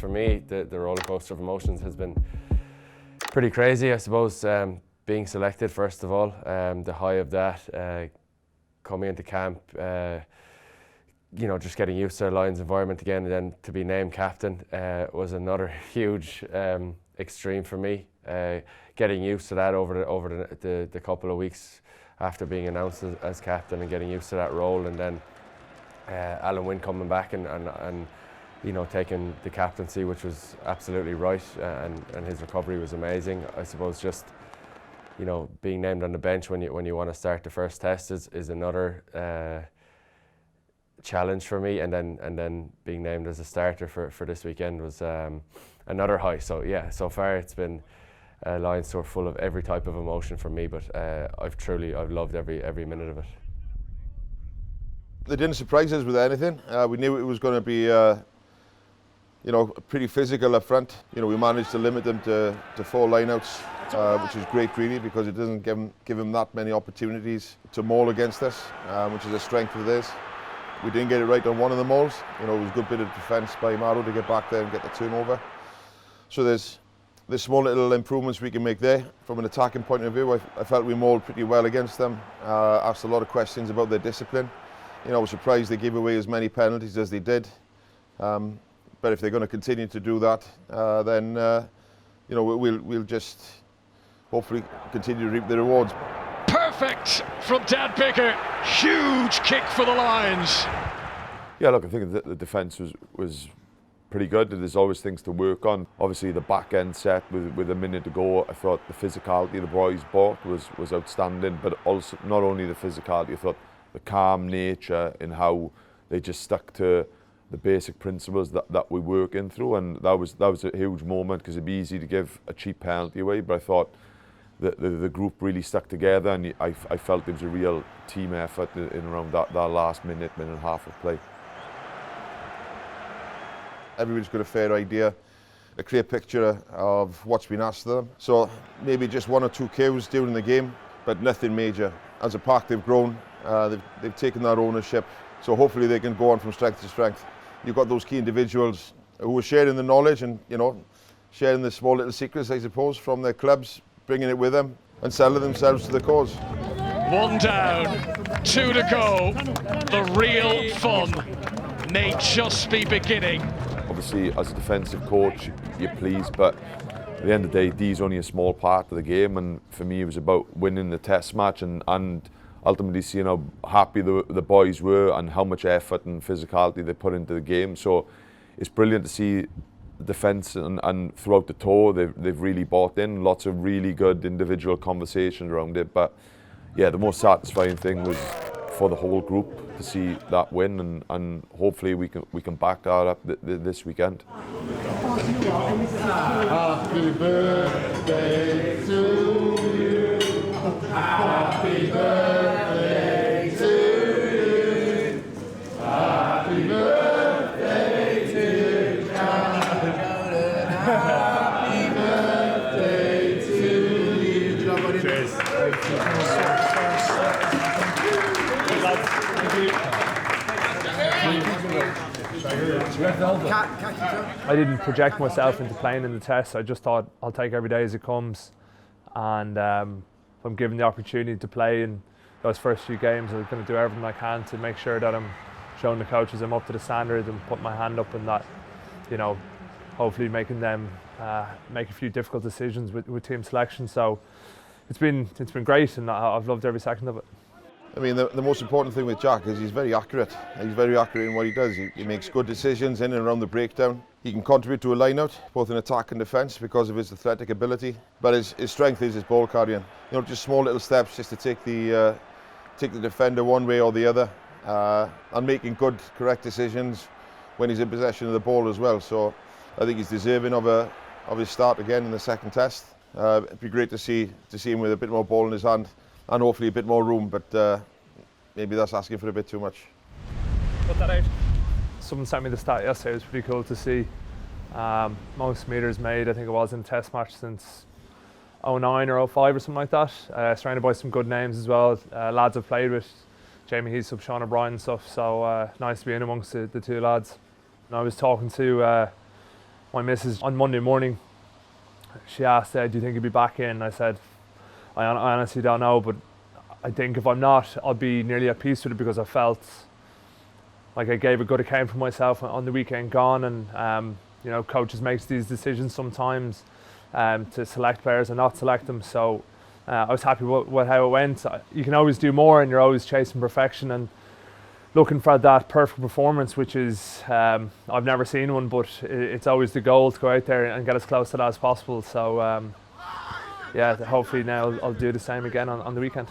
for me, the roller coaster of emotions has been pretty crazy, I suppose. Being selected, first of all, the high of that, coming into camp, you know, just getting used to the Lions environment again, and then to be named captain was another huge extreme for me. Getting used to that over the couple of weeks after being announced as captain, and getting used to that role, and then Alan Wynne coming back and you know, taking the captaincy, which was absolutely right, and his recovery was amazing. I suppose just, you know, being named on the bench when you want to start the first test is another challenge for me, and then being named as a starter for this weekend was another high. So yeah, so far it's been a Lions tour full of every type of emotion for me, but I've loved every minute of it. They didn't surprise us with anything. We knew it was going to be you know, pretty physical up front. You know, we managed to limit them to 4 lineouts, which is great really, because it doesn't give them that many opportunities to maul against us, which is a strength of theirs. We didn't get it right on one of the mauls. You know, it was a good bit of defence by Maro to get back there and get the turnover. So there's small little improvements we can make there. From an attacking point of view, I felt we mauled pretty well against them. Asked a lot of questions about their discipline. You know, I was surprised they gave away as many penalties as they did. But if they're going to continue to do that, then you know, we'll just hopefully continue to reap the rewards. Perfect from Dan Biggar. Huge kick for the Lions. Yeah, look, I think the defence was pretty good. There's always things to work on. Obviously, the back end set with a minute to go, I thought the physicality the boys brought was outstanding. But also, not only the physicality, I thought the calm nature in how they just stuck to the basic principles that we work in through, and that was a huge moment, because it'd be easy to give a cheap penalty away, but I thought the group really stuck together, and I felt there was a real team effort in around that last minute and a half of play. Everybody's got a fair idea, a clear picture of what's been asked of them. So maybe just 1 or 2 KOs during the game, but nothing major. As a pack, they've grown, they've taken that ownership, so hopefully they can go on from strength to strength. You've got those key individuals who are sharing the knowledge and, you know, sharing the small little secrets, I suppose, from their clubs, bringing it with them and selling themselves to the cause. 1 down, 2 to go. The real fun may just be beginning. Obviously, as a defensive coach, you're pleased, but at the end of the day, D's only a small part of the game, and for me, it was about winning the test match and ultimately seeing how happy the boys were and how much effort and physicality they put into the game. So it's brilliant to see the defence and throughout the tour they've really bought in. Lots of really good individual conversations around it. But yeah, the most satisfying thing was for the whole group to see that win, and hopefully we can back that up this weekend. Happy birthday to you. Happy birthday to you. Happy birthday to you. Happy birthday to you. Cheers. I didn't project myself into playing in the test. I just thought I'll take every day as it comes, and if I'm given the opportunity to play in those first few games, I'm going to do everything I can to make sure that I'm showing the coaches I'm up to the standard and put my hand up, and that, you know, hopefully making them make a few difficult decisions with team selection. So it's been great, and I've loved every second of it. I mean, the most important thing with Jack is he's very accurate. He's very accurate in what he does. He makes good decisions in and around the breakdown. He can contribute to a line-out, both in attack and defence, because of his athletic ability. But his strength is his ball carrying. You know, just small little steps just to take the defender one way or the other, and making good, correct decisions when he's in possession of the ball as well. So I think he's deserving of his start again in the second test. It'd be great to see him with a bit more ball in his hand, and hopefully a bit more room, but maybe that's asking for a bit too much. Put that out. Someone sent me the stat yesterday. It was pretty cool to see. Most metres made, I think it was, in a test match since 09 or 05 or something like that. Surrounded by some good names as well. Lads I've played with, Jamie Heaslip, Sean O'Brien and stuff, so nice to be in amongst the two lads. And I was talking to my missus on Monday morning, she asked, do you think you'll be back in? I said, I honestly don't know, but I think if I'm not, I'll be nearly at peace with it, because I felt like I gave a good account for myself on the weekend gone. And you know, coaches makes these decisions sometimes to select players and not select them. So I was happy with how it went. You can always do more, and you're always chasing perfection and looking for that perfect performance, which is, I've never seen one, but it's always the goal to go out there and get as close to that as possible. So yeah, hopefully now I'll do the same again on the weekend.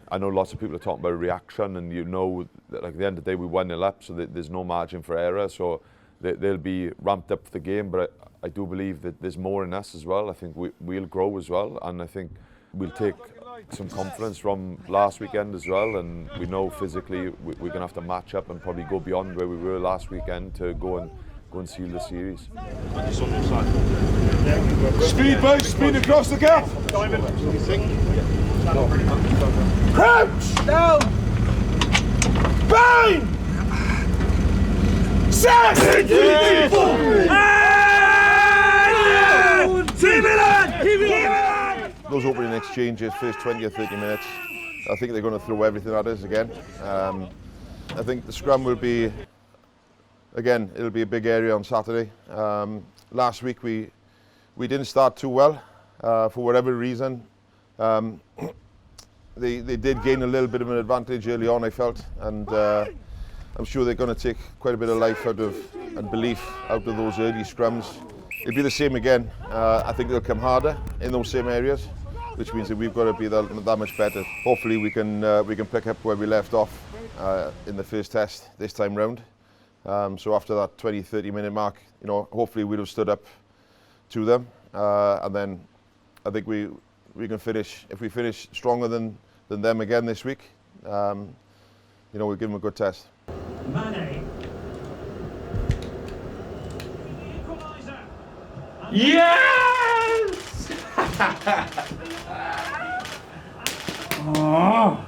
I know lots of people are talking about reaction, and you know that like at the end of the day we 1-0 up, so there's no margin for error, so they'll be ramped up for the game. But I do believe that there's more in us as well. I think we'll grow as well, and I think we'll take some confidence from last weekend as well, and we know physically we're going to have to match up and probably go beyond where we were last weekend to go and seal the series. Speed, boys, speed across the gap. Crouch! Down! Bang! Set! Those opening exchanges, first 20 or 30 minutes, I think they're going to throw everything at us again. I think the scrum will be, again, it'll be a big area on Saturday. Last week we didn't start too well for whatever reason. They did gain a little bit of an advantage early on, I felt, and I'm sure they're going to take quite a bit of life out of and belief out of those early scrums. It'll be the same again. I think they'll come harder in those same areas, which means that we've got to be that much better. Hopefully we can pick up where we left off in the first test this time round. So after that 20-30 minute mark, you know, hopefully we'll have stood up to them, and then I think we can finish. If we finish stronger than them again this week, you know, we'll give them a good test. Yes! Oh.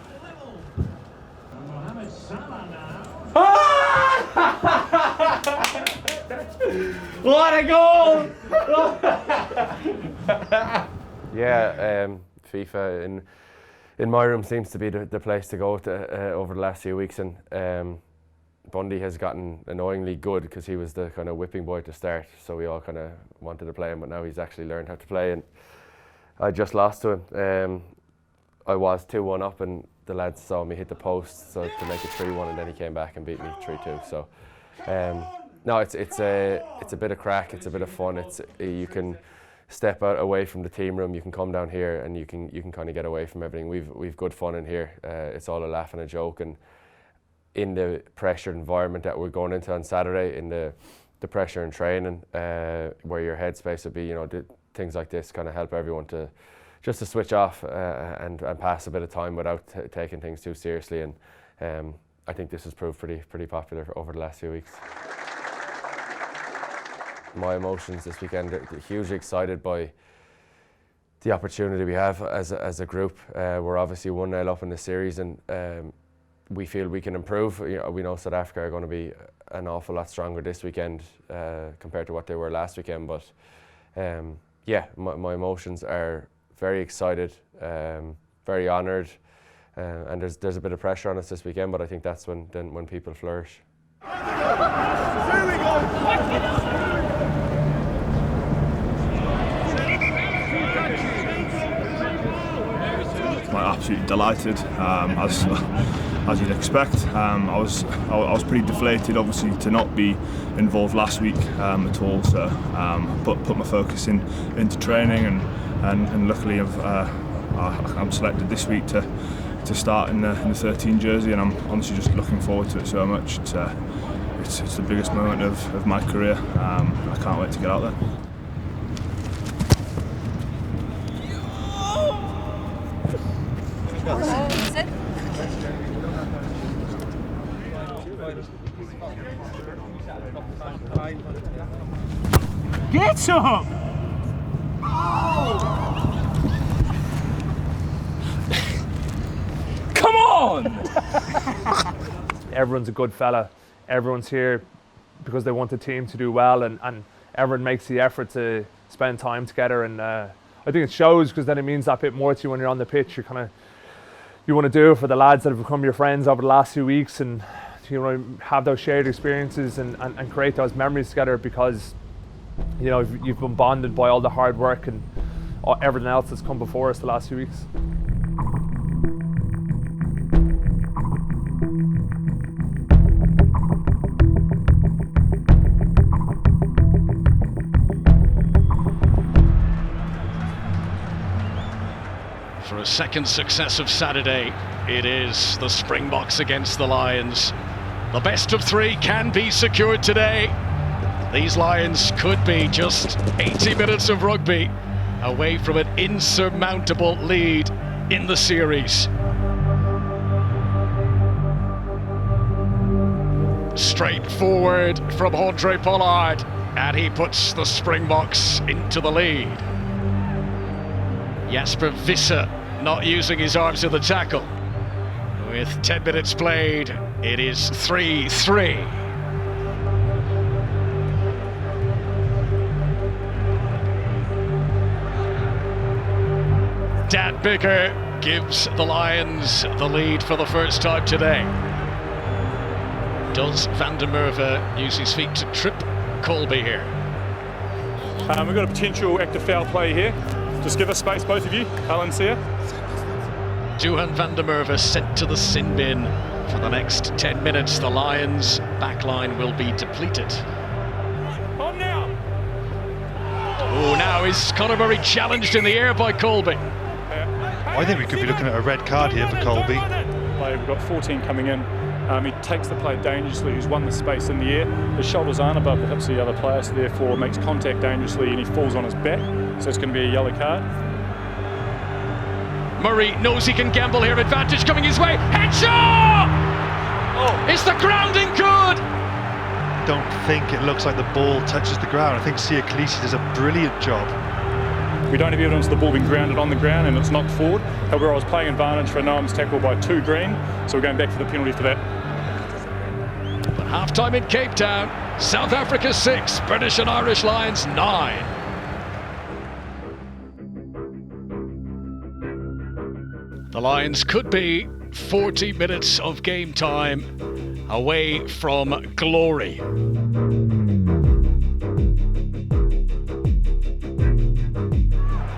What a goal! Yeah, FIFA in my room seems to be the place to go to, over the last few weeks, and Bundy has gotten annoyingly good because he was the kind of whipping boy to start, so we all kind of wanted to play him, but now he's actually learned how to play, and I just lost to him. I was 2-1 up, and the lads saw me hit the post, so to make it 3-1, and then he came back and beat me 3-2. So no, it's a bit of crack, it's a bit of fun. You can step out away from the team room, you can come down here, and you can kind of get away from everything. We've good fun in here. It's all a laugh and a joke, and in the pressured environment that we're going into on Saturday, in the pressure and training, where your headspace will be, you know, things like this kind of help everyone to just to switch off and pass a bit of time without taking things too seriously. And I think this has proved pretty popular over the last few weeks. My emotions this weekend are hugely excited by the opportunity we have as a group. We're obviously 1-0 up in the series, and we feel we can improve. You know, we know South Africa are going to be an awful lot stronger this weekend compared to what they were last weekend. But yeah, my emotions are very excited, very honoured, and there's a bit of pressure on us this weekend. But I think that's when people flourish. I'm absolutely delighted, as you'd expect. I was pretty deflated, obviously, to not be involved last week at all. So, put my focus into training, and luckily I'm selected this week to start in the 13 jersey, and I'm honestly just looking forward to it so much. It's the biggest moment of my career. I can't wait to get out there. Get up! Come on! Everyone's a good fella. Everyone's here because they want the team to do well, and everyone makes the effort to spend time together. And I think it shows, because then it means that bit more to you when you're on the pitch. You want to do it for the lads that have become your friends over the last few weeks, and you know, have those shared experiences and create those memories together, because you know, you've been bonded by all the hard work and everything else that's come before us the last few weeks. For a second successive Saturday, it is the Springboks against the Lions. The best of three can be secured today. These Lions could be just 80 minutes of rugby away from an insurmountable lead in the series. Straight forward from Andre Pollard, and he puts the Springboks into the lead. Jasper Visser not using his arms in the tackle. With 10 minutes played, it is 3-3. Dan Biggar gives the Lions the lead for the first time today. Does Van der Merwe use his feet to trip Colby here? We've got a potential active foul play here. Just give us space, both of you. Alan, see ya. Johan van der Merwe sent to the sin bin for the next 10 minutes. The Lions' backline will be depleted. On now! Oh, now is Conor Murray challenged in the air by Colby. I think we could be looking at a red card here for Colby. We've got 14 coming in. He takes the play dangerously. He's won the space in the air. His shoulders aren't above the hips of the other player, so therefore makes contact dangerously, and he falls on his back. So it's going to be a yellow card. Murray knows he can gamble here. Advantage coming his way. Henshaw! Oh. Is the grounding good? I don't think it looks like the ball touches the ground. I think 𝐶𝐞 𝐔𝐥𝐭𝐢𝐬𝐬𝐸 does a brilliant job. We don't have evidence of the ball being grounded on the ground and it's knocked forward. However, I was playing advantage for a no-arms tackle by 2 green, so we're going back for the penalty for that. But half-time in Cape Town, South Africa 6, British and Irish Lions 9. The Lions could be 40 minutes of game time away from glory.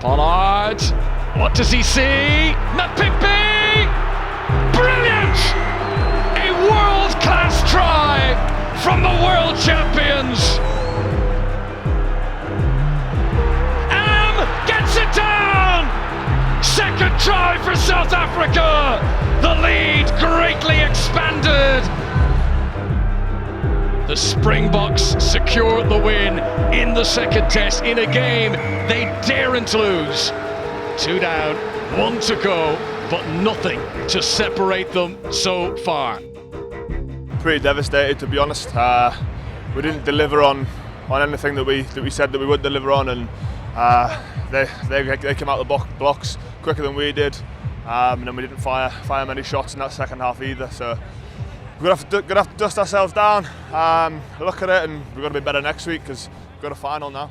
Pollard, what does he see? Mapimpi! Brilliant! A world-class try from the world champions. Gets it down! Second try for South Africa! The lead greatly expanded. The Springboks secure the win in the second test in a game they daren't lose. 2 down, 1 to go, but nothing to separate them so far. Pretty devastated, to be honest. We didn't deliver on anything that we said that we would deliver on, and they came out the blocks quicker than we did, and then we didn't fire many shots in that second half either. So we're gonna have to dust ourselves down, look at it, and we're gonna be better next week because we've got a final now.